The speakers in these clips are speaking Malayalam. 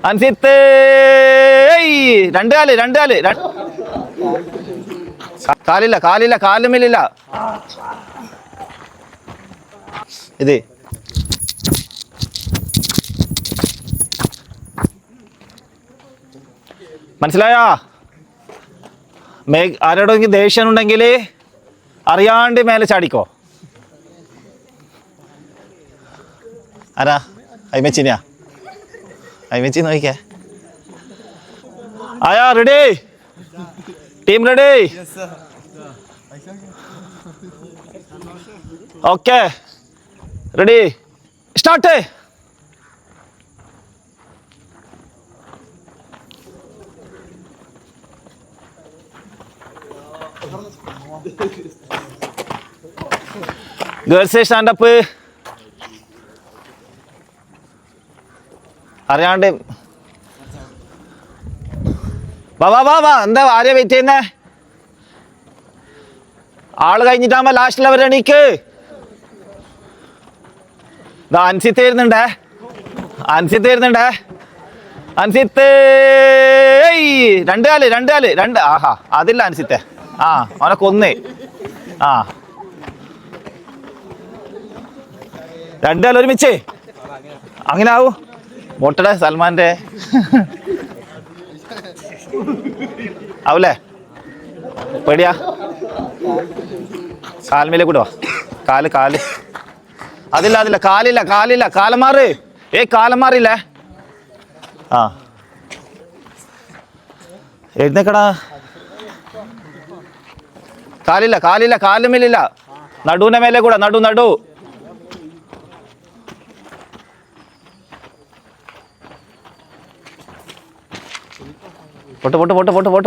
അൻസിത്ത് രണ്ട് കാല് കാലില്ല കാലുമില്ല ഇത് മനസ്സിലായാ? ആരോടെങ്കിലും ദേഷ്യം ഉണ്ടെങ്കിൽ അറിയാണ്ട് മേലെ ചാടിക്കോ. ആരാ? അയ്മച്ചിനാ? അയ്മച്ചി നോക്കിക്കേ. ആയാ? Ready? Team ready? Okay, ready, start. Girls stand up. അറിയാണ്ട് വാ. എന്താ ആരെയാ വെയിറ്റ് ചെയ്യുന്നേ? ആള് കഴിഞ്ഞിട്ടാകുമ്പോ ലാസ്റ്റിൽ അവർ എണീക്ക്. അൻസിത്ത് വരുന്നുണ്ടേ. അൻസിത്ത് രണ്ട് കാല്. ആഹാ, അതില്ല അൻസിത്തെ. അവനെ കൊന്ന്. രണ്ട് കാല് ഒരുമിച്ച്. അങ്ങനെ ആവൂ. മോട്ടടെ സൽമാന്റെ ആവൂലേ? പേടിയാ? കാൽമേലെ കൂടെ വാ. കാല് അതില്ല കാലില്ല. കാലമാറ്. കാലമാറില്ലേ? എഴുന്നേക്കടാ. കാലില്ല കാലുമേലില്ല. നടുവിന്റെ മേലെ കൂടെ. നടു.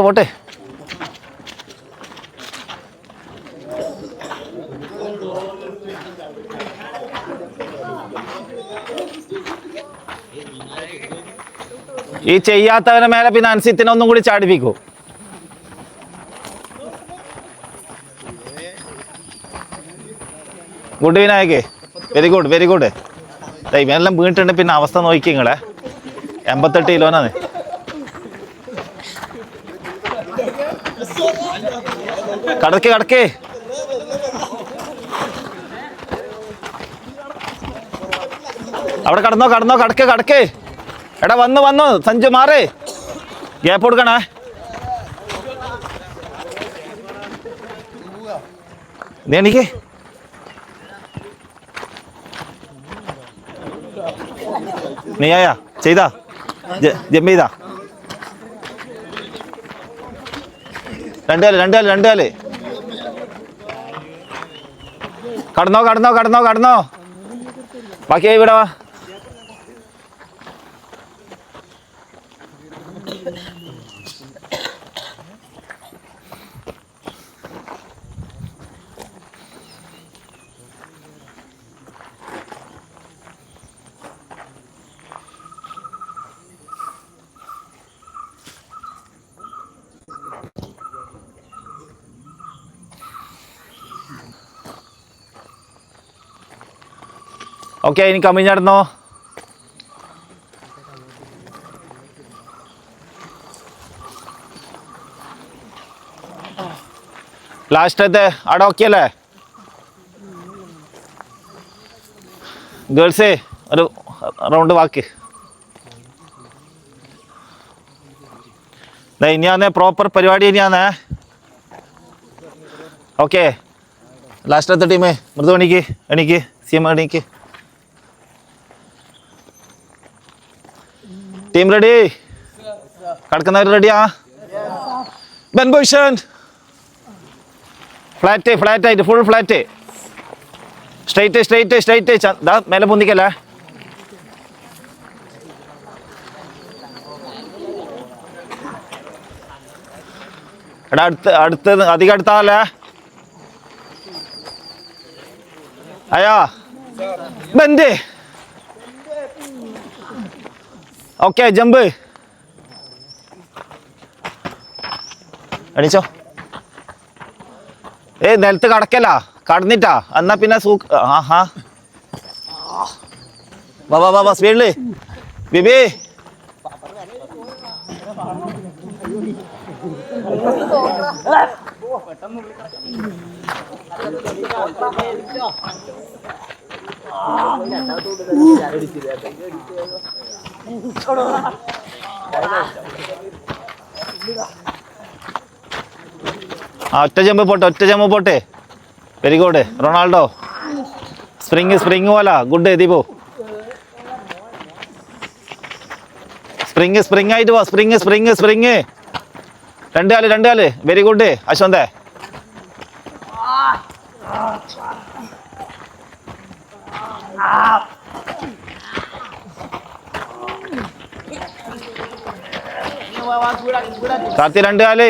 പോട്ടെ. ഈ ചെയ്യാത്തവനെ മേലെ പിന്നെ അൻസിത്തിനെ ഒന്നും കൂടി ചാടിപ്പിക്കൂ. ഗുഡ് വിനായകേ, വെരി ഗുഡ്. ഇവനെല്ലാം വീണിട്ടുണ്ട്. പിന്നെ അവസ്ഥ നോക്കി നിങ്ങളെ. 88 കിലോനാണ്. കടക്ക്. അവിടെ കടന്നോ. കടക്ക്. എടാ വന്നു സഞ്ജു മാറ്. ഗ്യാപ്പ് കൊടുക്കണേ. എനിക്ക് നീ ആയാ ചെയ്താ ജമ്പ് ചെയ്താ? രണ്ട് കാല്. കടന്നോ. ബാക്കി ഇവിടെ വാ. ഓക്കെ, ഇനി കമ്മിഞ്ഞടന്നോ. ലാസ്റ്റത്തെ അവിടെ ഓക്കെ അല്ലേ? ഗേൾസേ ഒരു റൗണ്ട് വാക്ക്. ഇനിയാന്നേ പ്രോപ്പർ പരിപാടി ഇനിയാന്നേ. ഓക്കെ, ലാസ്റ്റത്തെ ടീമേ മൃദു എണീക്ക്. സിഎം എണീക്ക്. Team ready? കടക്കുന്നവർ റെഡിയാ? Bend position. ഫ്ലാറ്റ് ആയിട്ട് ഫുൾ ഫ്ലാറ്റ്. സ്ട്രൈറ്റ്. മേലെ പൊന്തിക്കല്ലേ. എടാ അടുത്ത് അധികം അടുത്താവല്ലേ? അയ്യാ ബെൻഡ്. Okay, jump. എണീച്ചോ. നിലത്ത് കടക്കല്ല, കടന്നിട്ടാ. എന്നാ പിന്നെ വാ സ്പീഡില്. ബിബി ആ ഒറ്റ ജമ്പ് പോട്ടെ വെരി ഗുഡ് റൊണാൾഡോ സ്പ്രിങ് പോലെ ഗുഡ് ദീപു സ്പ്രിങ് ആയിട്ട് പോ സ്പ്രിങ് രണ്ട് കാല് വെരി ഗുഡ് അശ്വന്തേ കാർത്തി രണ്ട് കാല്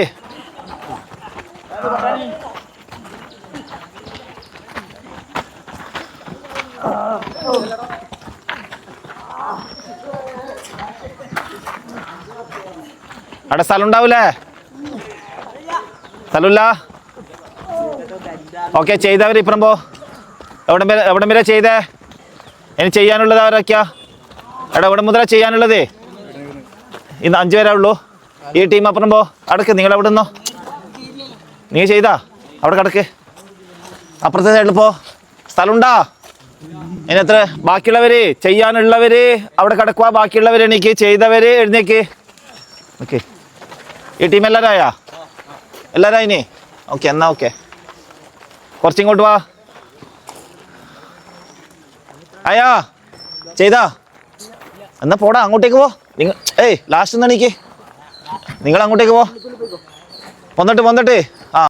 അവിടെ സ്ഥലം ഉണ്ടാവൂലേ സ്ഥലമില്ല ഓക്കെ ചെയ്തവർ ഇപ്പുറം പോ എവിടെ വരെ ചെയ്തേ ഇനി ചെയ്യാനുള്ളത് അവരൊക്കെയാ എവിടെ മുതലാ ചെയ്യാനുള്ളത് ഇന്ന് 5 പേരേ ഉള്ളൂ ഈ ടീം അപ്പുറം പോ അടക്ക് നിങ്ങൾ എവിടെ നിന്നോ നീ ചെയ്താ അവിടെ കിടക്ക് അപ്പുറത്തെ സൈഡിൽ പോ സ്ഥലമുണ്ടാ ഇനി എത്ര ബാക്കിയുള്ളവര് ചെയ്യാനുള്ളവര് അവിടെ കിടക്കുക ബാക്കിയുള്ളവര് എണീക്ക് ചെയ്തവര് എഴുന്നേക്ക് ഓക്കെ ഈ ടീം എല്ലാവരും ഇനി ഓക്കെ എന്നാ ഓക്കെ കുറച്ചിങ്ങോട്ട് വാ ആയാ ചെയ്താ എന്നാ പോടാ അങ്ങോട്ടേക്ക് പോ നിങ്ങൾ ലാസ്റ്റ് ഒന്ന് എണീക്ക് നിങ്ങൾ അങ്ങോട്ടേക്ക് പോ വന്നിട്ട്